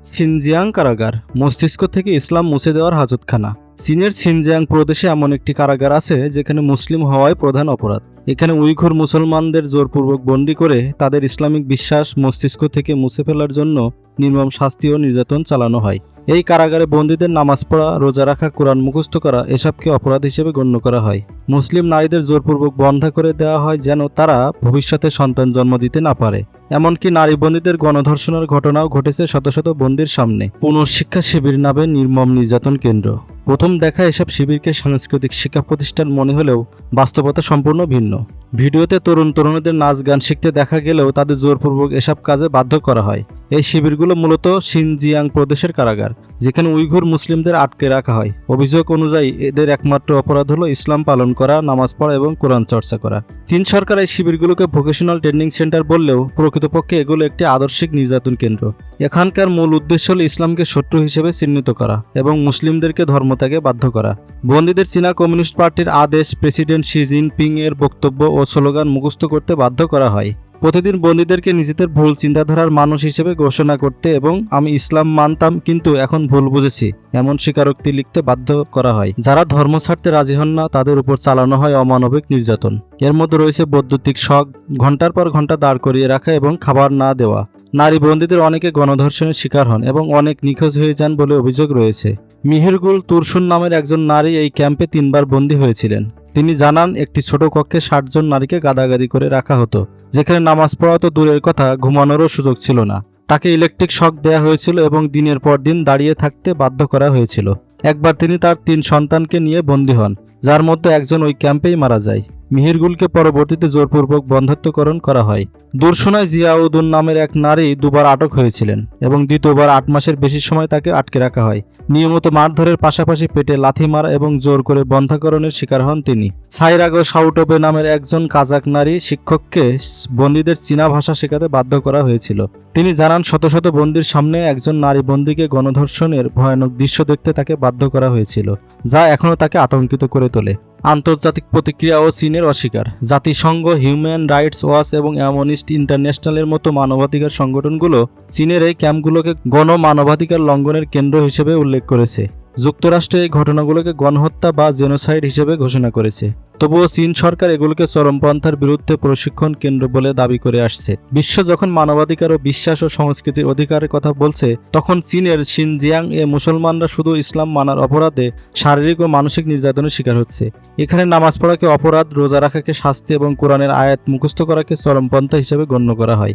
Xinjiang কারাগার, মস্তিষ্ক থেকে ইসলাম মুছে দেওয়ার হাজতখানা। চীনের সিনজিয়াং প্রদেশে এমন একটি কারাগার আছে যেখানে মুসলিম হওয়াই প্রধান অপরাধ। এখানে উইঘুর মুসলমানদের জোরপূর্বক বন্দী করে তাদের ইসলামিক বিশ্বাস মস্তিষ্ক থেকে মুছে ফেলার জন্য নির্মম শাস্তি ও নির্যাতন চালানো হয়। এই কারাগারে বন্দীদের নামাজ পড়া, রোজা রাখা, কোরআন মুখস্থ করা এসবকে অপরাধ হিসেবে গণ্য করা হয়। মুসলিম নারীদের জোরপূর্বক বন্ধা করে দেওয়া হয় যেন তারা ভবিষ্যতে সন্তান জন্ম দিতে না পারে। এমনকি নারী বন্দীদের গণধর্ষণের ঘটনাও ঘটেছে শত শত বন্দীর সামনে। পুনর্শিক্ষা শিবির নামে নির্মম নির্যাতন কেন্দ্র। প্রথম দেখা এসব শিবিরকে সাংস্কৃতিক শিক্ষা প্রতিষ্ঠান মনে হলেও বাস্তবতা সম্পূর্ণ ভিন্ন। ভিডিওতে তরুণ তরুণীদের নাচ গান শিখতে দেখা গেলেও তাদের জোরপূর্বক এসব কাজে বাধ্য করা হয়। এই শিবিরগুলো মূলত সিনজিয়াং প্রদেশের কারাগার, যেখানে উইঘুর মুসলিমদের আটকে রাখা হয়। অভিযোগ অনুযায়ী এদের একমাত্র অপরাধ হলো ইসলাম পালন করা, নামাজ পড়া এবং কোরআন চর্চা করা। চীন সরকার এই শিবিরগুলোকে ভোকেশনাল ট্রেনিং সেন্টার বললেও প্রকৃতপক্ষে এগুলো একটি আদর্শিক নির্যাতন কেন্দ্র। এখানকার মূল উদ্দেশ্য হল ইসলামকে শত্রু হিসেবে চিহ্নিত করা এবং মুসলিমদেরকে ধর্মত্যাগে বাধ্য করা। বন্দীদের চীনা কমিউনিস্ট পার্টির আদেশ, প্রেসিডেন্ট শি জিনপিং এর বক্তব্য ও স্লোগান মুখস্থ করতে বাধ্য করা হয়। প্রতিদিন বন্দীদেরকে নিজেদের ভুল চিন্তাধারার মানুষ হিসেবে ঘোষণা করতে এবং আমি ইসলাম মানতাম কিন্তু এখন ভুল বুঝেছি এমন স্বীকারোক্তি লিখতে বাধ্য করা হয়। যারা ধর্ম ছাড়তে রাজি হন না তাদের উপর চালানো হয় অমানবিক নির্যাতন। এর মধ্যে রয়েছে বৈদ্যুতিক শক, ঘন্টার পর ঘন্টা দাঁড় করিয়ে রাখা এবং খাবার না দেওয়া। নারী বন্দীদের অনেকে গণধর্ষণের শিকার হন এবং অনেক নিখোঁজ হয়ে যান বলে অভিযোগ রয়েছে। মিহিরগুল তুরসুন নামের একজন নারী এই ক্যাম্পে 3 বার বন্দী হয়েছিলেন। তিনি জানান, একটি ছোট কক্ষে 60 জন নারীকে গাদাগাদি করে রাখা হতো, যেখানে নামাজ পড়া তো দূরের কথা, ঘুমানোরও সুযোগ ছিল না। তাকে ইলেকট্রিক শক দেওয়া হয়েছিল এবং দিনের পর দিন দাঁড়িয়ে থাকতে বাধ্য করা হয়েছিল। একবার তিনি তার 3 সন্তানকে নিয়ে বন্দী হন, যার মধ্যে একজন ওই ক্যাম্পেই মারা যায়। মিহিরগুলকে পরবর্তীতে জোরপূর্বক বন্ধ্যত্বকরণ করা হয়। দূরশোনায় জিয়াউদ্দিন নামের এক নারী 2 বার আটক হয়েছিলেন এবং দ্বিতীয়বার 8 মাসের বেশি সময় তাকে আটকে রাখা হয়। নিয়মিত মারধরের পাশাপাশি পেটে লাথি মারা এবং জোর করে বন্ধ্যাকরণের শিকার হন তিনি। সাইরাগো শাউটোবে নামের একজন কাজাক নারী শিক্ষককে বন্দীদের চীনা ভাষা শেখাতে বাধ্য করা হয়েছিল। তিনি জানান, শত শত বন্দীর সামনে একজন নারী বন্দীকে গণধর্ষণের ভয়ানক দৃশ্য দেখতে তাকে বাধ্য করা হয়েছিল, যা এখনও তাকে আতঙ্কিত করে তোলে। আন্তর্জাতিক প্রতিক্রিয়া ও চীনের অস্বীকার। জাতিসংঘ, হিউম্যান রাইটস ওয়াচ এবং অ্যামনেস্টি ইন্টারন্যাশনালের মতো মানবাধিকার সংগঠনগুলো চীনের এই ক্যাম্পগুলোকে গণমানবাধিকার লঙ্ঘনের কেন্দ্র হিসেবে উল্লেখ করেছে। যুক্তরাষ্ট্র এই ঘটনাগুলোকে গণহত্যা বা জেনোসাইড হিসেবে ঘোষণা করেছে। তবুও চীন সরকার এগুলোকে চরমপন্থার বিরুদ্ধে প্রশিক্ষণ কেন্দ্র বলে দাবি করে আসছে। বিশ্ব যখন মানবাধিকার ও বিশ্বাস ও সংস্কৃতির অধিকারের কথা বলছে, তখন চীনের সিনজিয়াং এ মুসলমানরা শুধু ইসলাম মানার অপরাধে শারীরিক ও মানসিক নির্যাতনের শিকার হচ্ছে। এখানে নামাজ পড়াকে অপরাধ, রোজা রাখাকে শাস্তি এবং কোরআনের আয়াত মুখস্থ করাকে চরমপন্থা হিসেবে গণ্য করা হয়।